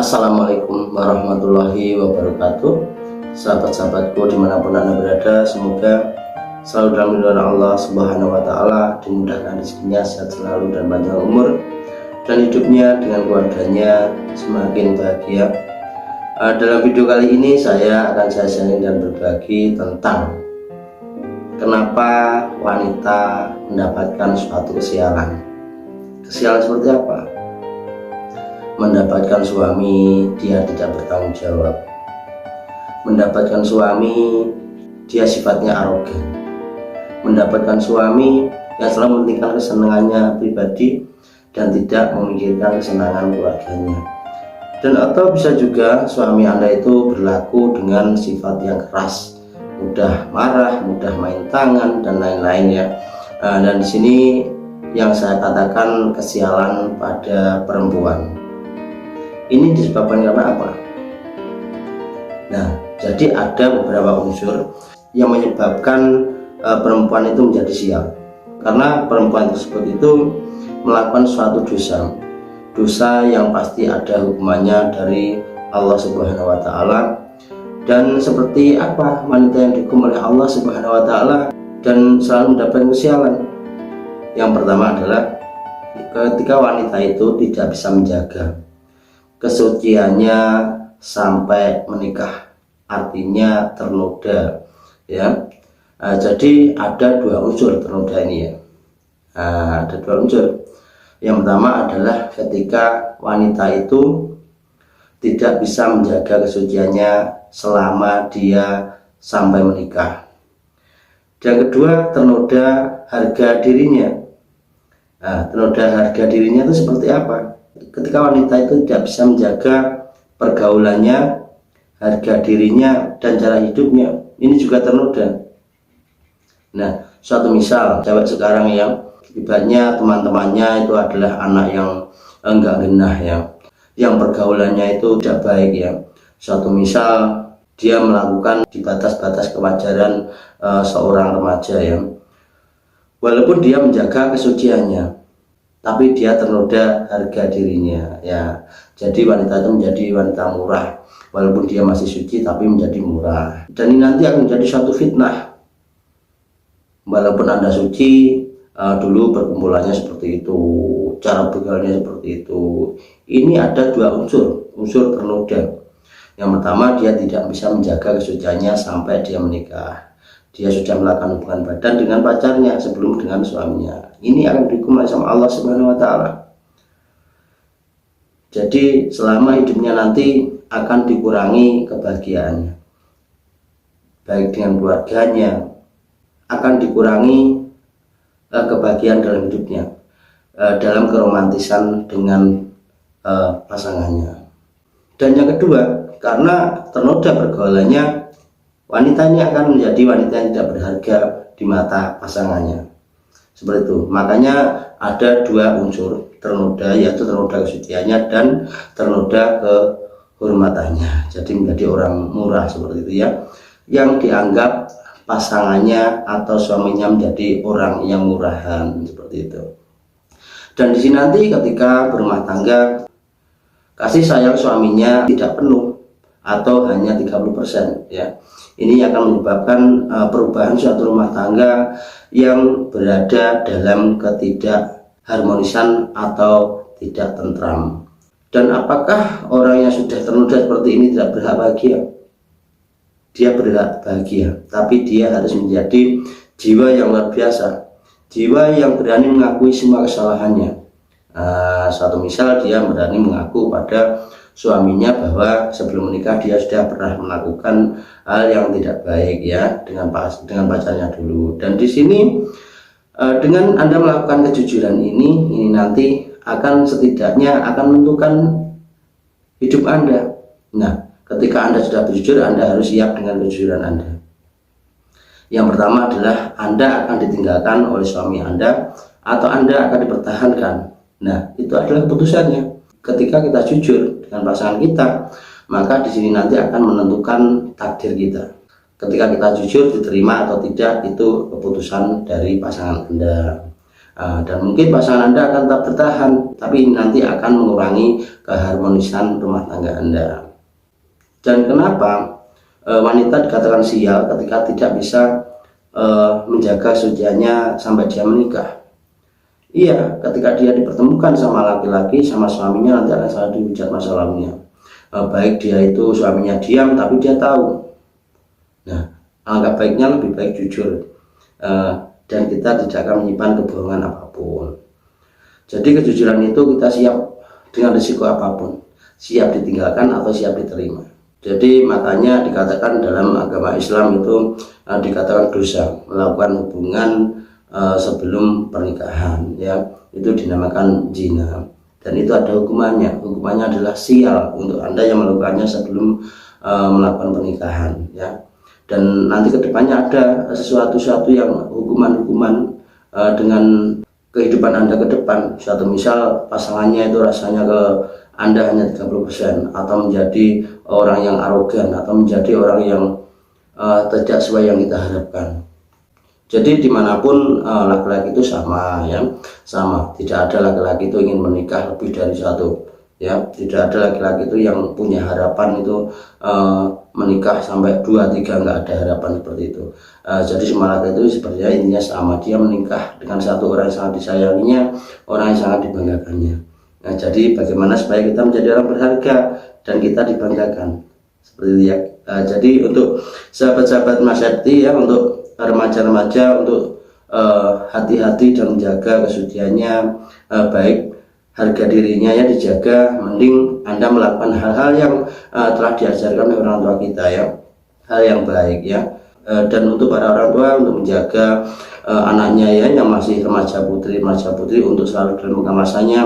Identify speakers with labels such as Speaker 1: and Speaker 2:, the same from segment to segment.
Speaker 1: Assalamualaikum warahmatullahi wabarakatuh. Sahabat-sahabatku dimanapun Anda berada, semoga selalu dalam lindungan Allah Subhanahu wa Ta'ala, dimudahkan rezekinya, sehat selalu dan panjang umur, dan hidupnya dengan keluarganya semakin bahagia. Dalam video kali ini saya akan sharing dan berbagi tentang kenapa wanita mendapatkan suatu kesialan. Kesialan seperti apa? Mendapatkan suami dia tidak bertanggung jawab, mendapatkan suami dia sifatnya arogan, mendapatkan suami yang selalu mementingkan kesenangannya pribadi dan tidak memikirkan kesenangan keluarganya. Dan atau bisa juga suami Anda itu berlaku dengan sifat yang keras, mudah marah, mudah main tangan dan lain-lain ya. Dan di sini yang saya katakan kesialan pada perempuan. Ini disebabkan karena apa? Nah, jadi ada beberapa unsur yang menyebabkan perempuan itu menjadi sial. Karena perempuan tersebut itu melakukan suatu dosa yang pasti ada hukumannya dari Allah Subhanahu wa Ta'ala. Dan seperti apa wanita yang dihukum oleh Allah Subhanahu wa Ta'ala dan selalu mendapatkan kesialan? Yang pertama adalah ketika wanita itu tidak bisa menjaga kesuciannya sampai menikah, artinya ternoda ya. Jadi ada dua unsur ternoda ini ya. Ada dua unsur. Yang pertama adalah ketika wanita itu tidak bisa menjaga kesuciannya selama dia sampai menikah. Dan kedua, ternoda harga dirinya. Ternoda harga dirinya itu seperti apa? Ketika wanita itu tidak bisa menjaga pergaulannya, harga dirinya, dan cara hidupnya, ini juga ternoda. Nah, suatu misal cewek sekarang yang ibaratnya teman-temannya itu adalah anak yang enggak genah ya, yang pergaulannya itu tidak baik ya. Suatu misal dia melakukan di batas-batas kewajaran seorang remaja ya, walaupun dia menjaga kesuciannya, tapi dia ternoda harga dirinya ya. Jadi wanita itu menjadi wanita murah, walaupun dia masih suci tapi menjadi murah. Dan ini nanti akan menjadi suatu fitnah. Walaupun Anda suci, dulu perkumpulannya seperti itu, cara bergaulnya seperti itu. Ini ada dua unsur ternoda. Yang pertama, dia tidak bisa menjaga kesuciannya sampai dia menikah. Dia sudah melakukan hubungan badan dengan pacarnya sebelum dengan suaminya. Ini akan dihukum sama Allah Subhanahu wa Ta'ala. Jadi selama hidupnya nanti akan dikurangi kebahagiaannya, baik dengan keluarganya, akan dikurangi kebahagiaan dalam hidupnya, dalam keromantisan dengan pasangannya. Dan yang kedua, karena ternoda pergaulannya, wanita ini akan menjadi wanita yang tidak berharga di mata pasangannya. Seperti itu. Makanya ada dua unsur ternoda, yaitu ternoda kesuciannya dan ternoda kehormatannya. Jadi menjadi orang murah seperti itu ya, yang dianggap pasangannya atau suaminya menjadi orang yang murahan seperti itu. Dan di sini nanti ketika berumah tangga, kasih sayang suaminya tidak penuh atau hanya 30% ya. Ini akan menyebabkan perubahan suatu rumah tangga yang berada dalam ketidakharmonisan atau tidak tentram. Dan apakah orang yang sudah ternoda seperti ini tidak berhak bahagia? Dia berhak bahagia, tapi dia harus menjadi jiwa yang luar biasa, jiwa yang berani mengakui semua kesalahannya. Suatu misal dia berani mengaku pada suaminya bahwa sebelum menikah dia sudah pernah melakukan hal yang tidak baik ya dengan pacarnya dulu. Dan di sini dengan Anda melakukan kejujuran ini nanti akan setidaknya akan menentukan hidup Anda. Nah, ketika Anda sudah berjujur, Anda harus siap dengan kejujuran Anda. Yang pertama adalah Anda akan ditinggalkan oleh suami Anda atau Anda akan dipertahankan. Nah, itu adalah keputusannya. Ketika kita jujur dengan pasangan kita, maka di sini nanti akan menentukan takdir kita. Ketika kita jujur, diterima atau tidak, itu keputusan dari pasangan Anda. Dan mungkin pasangan Anda akan tetap bertahan, tapi ini nanti akan mengurangi keharmonisan rumah tangga Anda. Dan kenapa wanita dikatakan sial ketika tidak bisa menjaga kesuciannya sampai dia menikah? Iya, ketika dia dipertemukan sama laki-laki, sama suaminya, nanti akan selalu dihujat masa lalunya. Baik dia itu suaminya diam tapi dia tahu. Nah, alangkah baiknya lebih baik jujur, dan kita tidak akan menyimpan kebohongan apapun. Jadi kejujuran itu kita siap dengan risiko apapun, siap ditinggalkan atau siap diterima. Jadi makanya dikatakan dalam agama Islam itu dikatakan dosa melakukan hubungan sebelum pernikahan, ya, itu dinamakan zina, dan itu ada hukumannya. Hukumannya adalah sial untuk Anda yang melakukannya sebelum melakukan pernikahan, ya. Dan nanti kedepannya ada sesuatu yang hukuman-hukuman dengan kehidupan Anda ke depan. Suatu misal pasangannya itu rasanya ke Anda hanya 30%, atau menjadi orang yang arogan, atau menjadi orang yang tidak sesuai yang kita harapkan. Jadi dimanapun laki-laki itu sama, ya, sama. Tidak ada laki-laki itu ingin menikah lebih dari satu, ya. Tidak ada laki-laki itu yang punya harapan itu menikah sampai 2-3, nggak ada harapan seperti itu. Jadi semua laki itu sebenarnya intinya sama, dia menikah dengan satu orang yang sangat disayanginya, orang yang sangat dibanggakannya. Nah, jadi bagaimana supaya kita menjadi orang berharga dan kita dibanggakan seperti itu, ya. Jadi untuk sahabat-sahabat Mas Septi, ya, untuk remaja-remaja, untuk hati-hati dan menjaga kesuciannya, baik harga dirinya ya dijaga. Mending Anda melakukan hal-hal yang telah diajarkan oleh orang tua kita, ya, hal yang baik, ya. Dan untuk para orang tua untuk menjaga anaknya, ya, yang masih remaja putri untuk selalu dalam pengamasannya,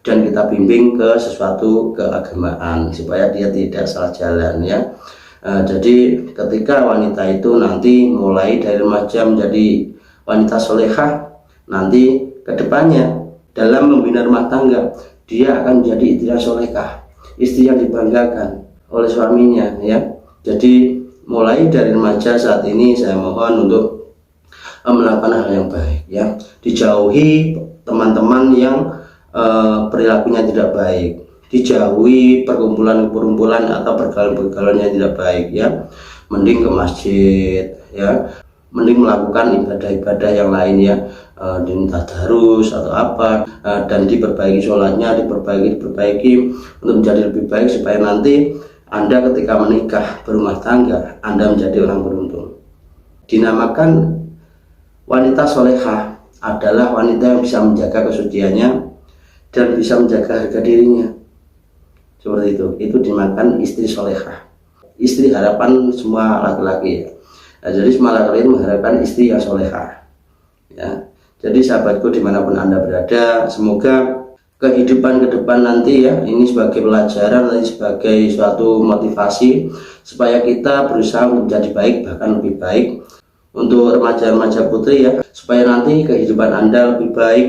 Speaker 1: dan kita bimbing ke sesuatu keagamaan supaya dia tidak salah jalan, ya. Jadi ketika wanita itu nanti mulai dari remaja menjadi wanita solehah, nanti kedepannya dalam membina rumah tangga dia akan menjadi istri yang solehah, istri yang dibanggakan oleh suaminya, ya. Jadi mulai dari remaja saat ini saya mohon untuk melakukan hal yang baik, ya. Dijauhi teman-teman yang perilakunya tidak baik, dijauhi perkumpulan atau pergaulan yang tidak baik, ya. Mending ke masjid, ya, mending melakukan ibadah-ibadah yang lain, ya, diminta tadarus atau apa, dan diperbaiki sholatnya, diperbaiki untuk menjadi lebih baik supaya nanti Anda ketika menikah berumah tangga Anda menjadi orang beruntung. Dinamakan wanita solehah adalah wanita yang bisa menjaga kesuciannya dan bisa menjaga harga dirinya. Seperti itu dimakan istri solehah, istri harapan semua laki-laki, ya. Nah, jadi semua laki-laki mengharapkan istri yang solehah, ya. Jadi sahabatku dimanapun Anda berada, semoga kehidupan ke depan nanti, ya, ini sebagai pelajaran, nanti sebagai suatu motivasi supaya kita berusaha menjadi baik, bahkan lebih baik untuk remaja-remaja putri, ya, supaya nanti kehidupan Anda lebih baik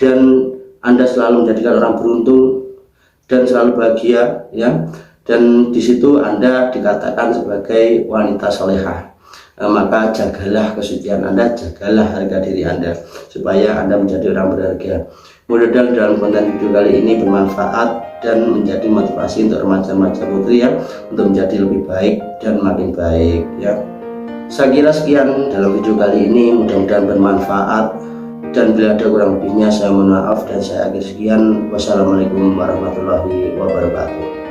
Speaker 1: dan Anda selalu menjadikan orang beruntung dan selalu bahagia, ya. Dan di situ Anda dikatakan sebagai wanita solehah. Maka jagalah kesucian Anda, jagalah harga diri Anda supaya Anda menjadi orang berharga. Mudah-mudahan dalam konten video kali ini bermanfaat dan menjadi motivasi untuk remaja-remaja putri, ya, untuk menjadi lebih baik dan makin baik, ya. Saya kira sekian dalam video kali ini, mudah-mudahan bermanfaat. Dan bila ada kurang lebihnya saya mohon maaf, dan saya akhir sekian. Wassalamualaikum warahmatullahi wabarakatuh.